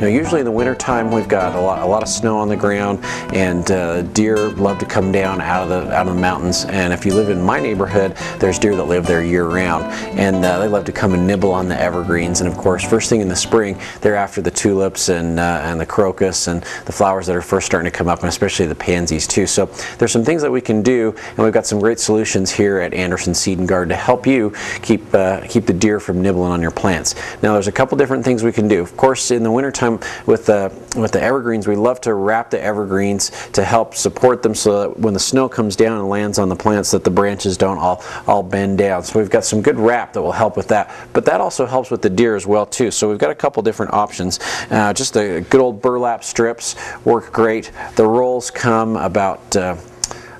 usually in the winter time we've got a lot of snow on the ground, and deer love to come down out of the mountains. And if you live in my neighborhood, there's deer that live there year round, and they love to come and nibble on the evergreens. And of course, first thing in the spring, they're after the tulips and the crocus and the flowers that are first starting to come up, and especially the pansies too. So there's some things that we can do, and we've got some great solutions here at Anderson Seed and Garden to help you keep the deer from nibbling on your plants. Now, there's a couple different things we can do. Of course, in the wintertime with the evergreens, we love to wrap the evergreens to help support them, so that when the snow comes down and lands on the plants, that the branches don't all bend down. So we've got some good wrap that will help with that, but that also helps with the deer as well too. So we've got a couple different options. Just the good old burlap strips work great. The rolls come about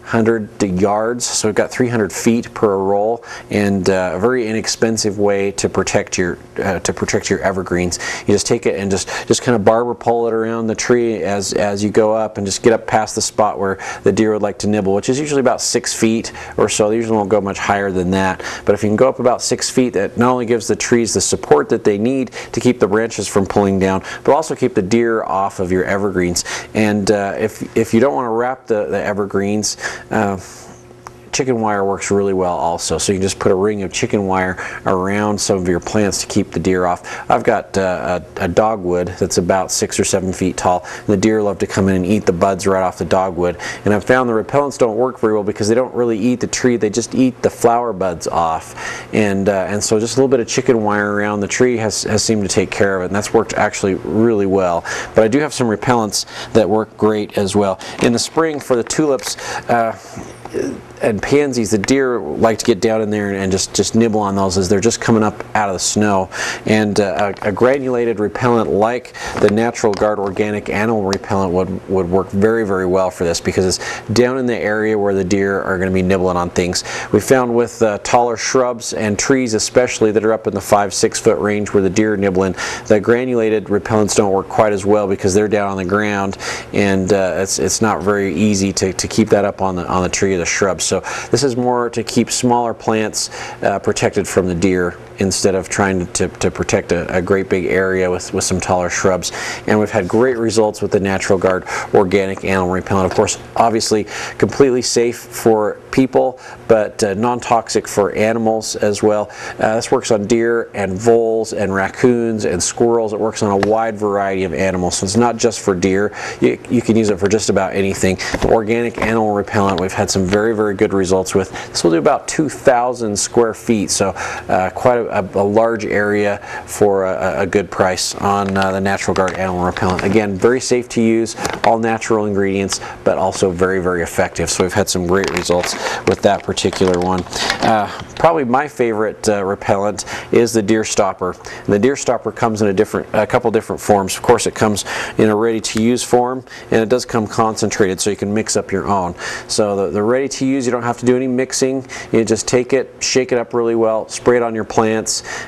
100 yards, so we've got 300 feet per roll, and a very inexpensive way to protect your evergreens. You just take it and just kind of barber pole it around the tree as you go up, and just get up past the spot where the deer would like to nibble, which is usually about 6 feet or so. They usually won't go much higher than that, but if you can go up about 6 feet, that not only gives the trees the support that they need to keep the branches from pulling down, but also keep the deer off of your evergreens. And if you don't want to wrap the evergreens, chicken wire works really well also. So you can just put a ring of chicken wire around some of your plants to keep the deer off. I've got a dogwood that's about 6 or 7 feet tall, and the deer love to come in and eat the buds right off the dogwood. And I've found the repellents don't work very well because they don't really eat the tree, they just eat the flower buds off. And so just a little bit of chicken wire around the tree has seemed to take care of it, and that's worked actually really well. But I do have some repellents that work great as well. In the spring, for the tulips and pansies, the deer like to get down in there and just nibble on those as they're just coming up out of the snow. And a granulated repellent like the Natural Guard organic animal repellent would work very, very well for this, because it's down in the area where the deer are going to be nibbling on things. We found with taller shrubs and trees especially that are up in the 5-6 foot range where the deer are nibbling, the granulated repellents don't work quite as well because they're down on the ground, and it's not very easy to keep that up on the tree or the shrub. So this is more to keep smaller plants protected from the deer, instead of trying to protect a great big area with some taller shrubs. And we've had great results with the Natural Guard organic animal repellent. Of course, obviously completely safe for people, but non-toxic for animals as well. This works on deer and voles and raccoons and squirrels. It works on a wide variety of animals, so it's not just for deer. You can use it for just about anything. The organic animal repellent, we've had some very, very good results with. This will do about 2,000 square feet, so quite a large area for a good price on the Natural Guard animal repellent. Again, very safe to use, all natural ingredients, but also very, very effective. So we've had some great results with that particular one. Probably my favorite repellent is the deer stopper. And the deer stopper comes in a couple different forms. Of course, it comes in a ready-to-use form, and it does come concentrated, so you can mix up your own. So the ready-to-use, you don't have to do any mixing. You just take it, shake it up really well, spray it on your plants.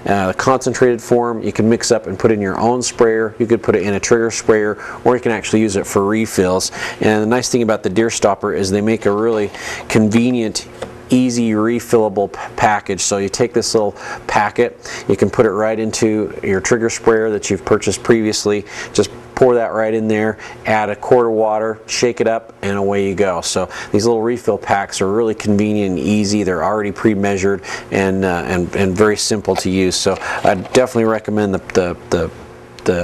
The concentrated form, you can mix up and put in your own sprayer. You could put it in a trigger sprayer, or you can actually use it for refills. And the nice thing about the deer stopper is they make a really convenient, easy refillable package. So you take this little packet, you can put it right into your trigger sprayer that you've purchased previously, just pour that right in there, add a quart of water, shake it up, and away you go. So these little refill packs are really convenient and easy. They're already pre-measured and very simple to use. So I definitely recommend the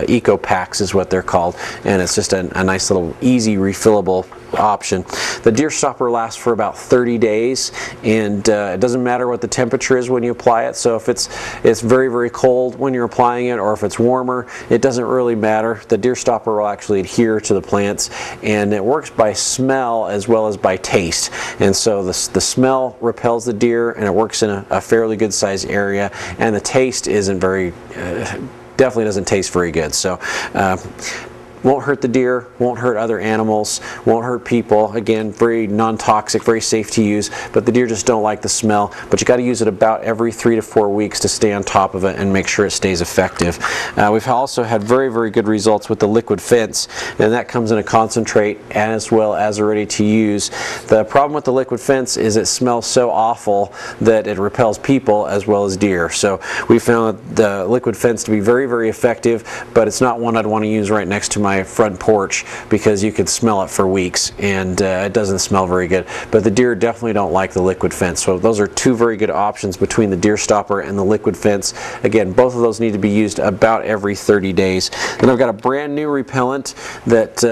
Eco Packs is what they're called, and it's just a nice little easy refillable option. The deer stopper lasts for about 30 days, and it doesn't matter what the temperature is when you apply it. So if it's very, very cold when you're applying it, or if it's warmer, it doesn't really matter. The deer stopper will actually adhere to the plants, and it works by smell as well as by taste. And so the smell repels the deer, and it works in a fairly good sized area, and the taste isn't very definitely doesn't taste very good. So Won't hurt the deer, won't hurt other animals, won't hurt people. Again, very non-toxic, very safe to use, but the deer just don't like the smell. But you got to use it about every 3 to 4 weeks to stay on top of it and make sure it stays effective. We've also had very, very good results with the liquid fence, and that comes in a concentrate as well as a ready to use. The problem with the liquid fence is it smells so awful that it repels people as well as deer. So we found the liquid fence to be very, very effective, but it's not one I'd want to use right next to my front porch because you could smell it for weeks, and it doesn't smell very good. But the deer definitely don't like the liquid fence. So those are two very good options between the deer stopper and the liquid fence. Again, both of those need to be used about every 30 days. Then I've got a brand new repellent that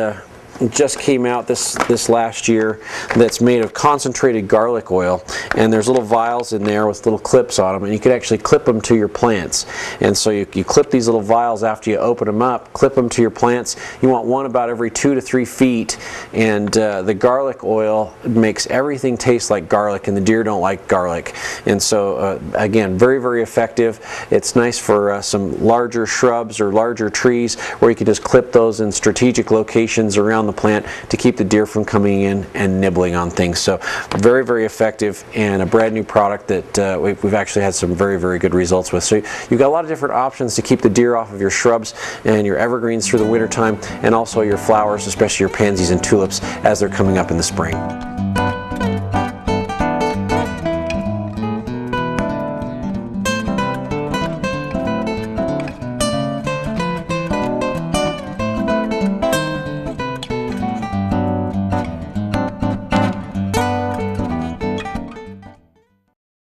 just came out this last year that's made of concentrated garlic oil, and there's little vials in there with little clips on them, and you can actually clip them to your plants. And so you clip these little vials after you open them up, clip them to your plants. You want one about every 2 to 3 feet, and the garlic oil makes everything taste like garlic, and the deer don't like garlic. And so again, very, very effective. It's nice for some larger shrubs or larger trees where you can just clip those in strategic locations around the plant to keep the deer from coming in and nibbling on things. So very, very effective, and a brand new product that we've actually had some very, very good results with. So you've got a lot of different options to keep the deer off of your shrubs and your evergreens through the winter time, and also your flowers, especially your pansies and tulips as they're coming up in the spring.